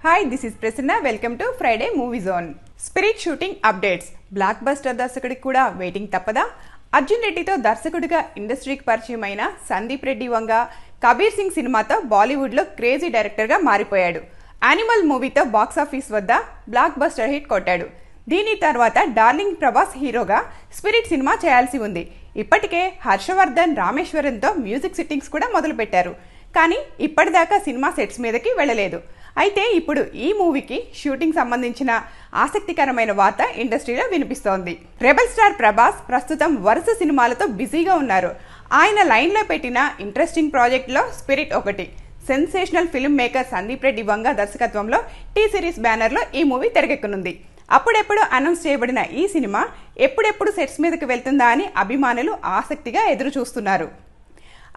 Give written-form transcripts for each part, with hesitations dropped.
Hi, this is Prasanna. Welcome to Friday Movie Zone. Spirit shooting updates. Blockbuster దర్శకుడికి కూడా waiting తప్పదా? అర్జున్ రెడ్డితో దర్శకుడిగా ఇండస్ట్రీకి పరిచయమైన సందీప్ రెడ్డి వంగ కబీర్ సింగ్ సినిమాతో బాలీవుడ్లో క్రేజీ డైరెక్టర్గా మారిపోయాడు. యానిమల్ మూవీతో బాక్సాఫీస్ వద్ద బ్లాక్ బస్టర్ హిట్ కొట్టాడు. దీని తర్వాత డార్లింగ్ ప్రభాస్ హీరోగా స్పిరిట్ సినిమా చేయాల్సి ఉంది. ఇప్పటికే హర్షవర్ధన్ రామేశ్వరంతో మ్యూజిక్ సిట్టింగ్స్ కూడా మొదలుపెట్టారు. కానీ ఇప్పటిదాకా సినిమా సెట్స్ మీదకి వెళ్ళలేదు. అయితే ఇప్పుడు ఈ మూవీకి షూటింగ్ సంబంధించిన ఆసక్తికరమైన వార్త ఇండస్ట్రీలో వినిపిస్తోంది. రెబల్ స్టార్ ప్రభాస్ ప్రస్తుతం వరుస సినిమాలతో బిజీగా ఉన్నారు. ఆయన లైన్లో పెట్టిన ఇంట్రెస్టింగ్ ప్రాజెక్ట్లో స్పిరిట్ ఒకటి. Sensational film maker Sandeep Reddy Vanga దర్శకత్వంలో టీ సిరీస్ బ్యానర్లో ఈ మూవీ తెరకెక్కనుంది. అప్పుడెప్పుడు అనౌన్స్ చేయబడిన ఈ సినిమా ఎప్పుడెప్పుడు సెట్స్ మీదకి వెళ్తుందా అని అభిమానులు ఆసక్తిగా ఎదురు చూస్తున్నారు.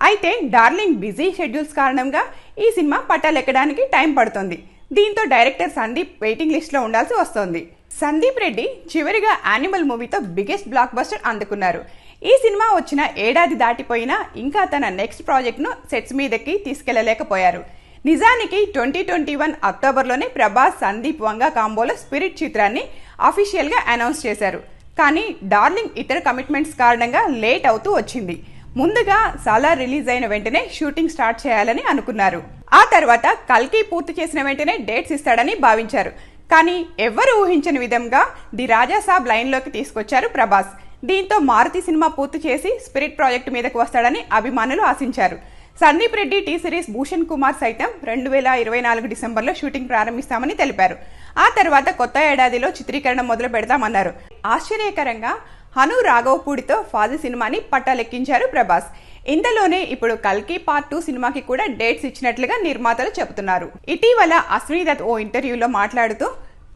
అయితే డార్లింగ్ బిజీ షెడ్యూల్స్ కారణంగా ఈ సినిమా పట్టాలెక్కడానికి టైం పడుతుంది. దీంతో డైరెక్టర్ సందీప్ వెయిటింగ్ లిస్ట్లో ఉండాల్సి వస్తోంది. సందీప్ రెడ్డి చివరిగా యానిమల్ మూవీతో బిగ్గెస్ట్ బ్లాక్ బస్టర్ అందుకున్నారు. ఈ సినిమా వచ్చిన ఏడాది దాటిపోయినా ఇంకా తన నెక్స్ట్ ప్రాజెక్ట్ను సెట్స్ మీదకి తీసుకెళ్లలేకపోయారు. నిజానికి 2021 అక్టోబర్లోనే ప్రభాస్ సందీప్ వంగ కాంబోలో స్పిరిట్ చిత్రాన్ని అఫీషియల్గా అనౌన్స్ చేశారు. కానీ డార్లింగ్ ఇతర కమిట్మెంట్స్ కారణంగా లేట్ అవుతూ వచ్చింది. ముందుగా సాలార్ రిలీజ్ అయిన వెంటనే షూటింగ్ స్టార్ట్ చేయాలని అనుకున్నారు. ఆ తర్వాత కల్కి పూర్తి చేసిన వెంటనే డేట్స్ ఇస్తాడని భావించారు. కానీ ఎవ్వరూ ఊహించని విధంగా ది రాజా సాబ్ లైన్లోకి తీసుకొచ్చారు ప్రభాస్. దీంతో మారుతి సినిమా పూర్తి చేసి స్పిరిట్ ప్రాజెక్టు మీదకు వస్తాడని అభిమానులు ఆశించారు. సందీప్ రెడ్డి టీ సిరీస్ భూషణ్ కుమార్ సైతం 2024 డిసెంబర్లో షూటింగ్ ప్రారంభిస్తామని తెలిపారు. ఆ తర్వాత కొత్త ఏడాదిలో చిత్రీకరణ మొదలు పెడతామన్నారు. ఆశ్చర్యకరంగా హను రాఘవపూడితో ఫాజీ సినిమాని పట్టాలెక్కించారు ప్రభాస్. ఇందులోనే ఇప్పుడు కల్కి పార్ట్ 2 సినిమాకి కూడా డేట్స్ ఇచ్చినట్లుగా నిర్మాతలు చెబుతున్నారు. ఇటీవల అశ్విని దత్ ఓ ఇంటర్వ్యూలో మాట్లాడుతూ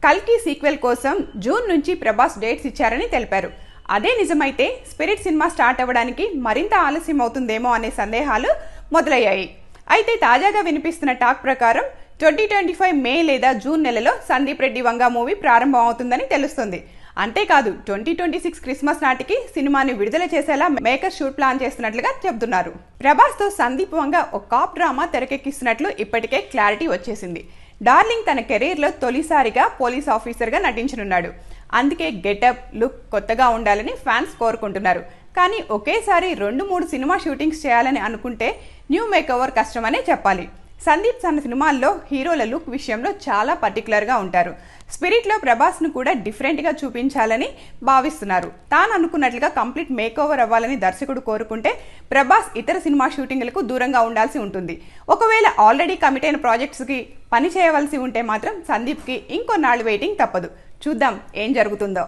కల్కి సీక్వెల్ కోసం జూన్ నుంచి ప్రభాస్ డేట్స్ ఇచ్చారని తెలిపారు. అదే నిజమైతే స్పిరిట్ సినిమా స్టార్ట్ అవ్వడానికి మరింత ఆలస్యం అవుతుందేమో అనే సందేహాలు మొదలయ్యాయి. అయితే తాజాగా వినిపిస్తున్న టాక్ ప్రకారం 2025 మే లేదా జూన్ నెలలో సందీప్ రెడ్డి వంగ మూవీ ప్రారంభం అవుతుందని తెలుస్తుంది. అంతేకాదు 2026 క్రిస్మస్ నాటికి సినిమాని విడుదల చేసేలా మేకర్ షూట్ ప్లాన్ చేస్తున్నట్లుగా చెబుతున్నారు. ప్రభాస్ తో సందీప్ వంగ ఒక కాప్ డ్రామా తెరకెక్కిస్తున్నట్లు ఇప్పటికే క్లారిటీ వచ్చేసింది. డార్లింగ్ తన కెరీర్లో తొలిసారిగా పోలీస్ ఆఫీసర్గా నటించనున్నాడు. అందుకే గెటప్ లుక్ కొత్తగా ఉండాలని ఫ్యాన్స్ కోరుకుంటున్నారు. కానీ ఒకేసారి 2-3 సినిమా షూటింగ్స్ చేయాలని అనుకుంటే న్యూ మేకోవర్ కష్టమనే చెప్పాలి. సందీప్ తన సినిమాల్లో హీరోల లుక్ విషయంలో చాలా పర్టికులర్గా ఉంటారు. స్పిరిట్లో ప్రభాస్ను కూడా డిఫరెంట్గా చూపించాలని భావిస్తున్నారు. తాను అనుకున్నట్లుగా కంప్లీట్ మేకోవర్ అవ్వాలని దర్శకుడు కోరుకుంటే ప్రభాస్ ఇతర సినిమా షూటింగ్లకు దూరంగా ఉండాల్సి ఉంటుంది. ఒకవేళ ఆల్రెడీ కమిట్ అయిన ప్రాజెక్ట్స్కి పని చేయవలసి ఉంటే మాత్రం సందీప్కి ఇంకొన్నాళ్ళు వెయిటింగ్ తప్పదు. చూద్దాం ఏం జరుగుతుందో.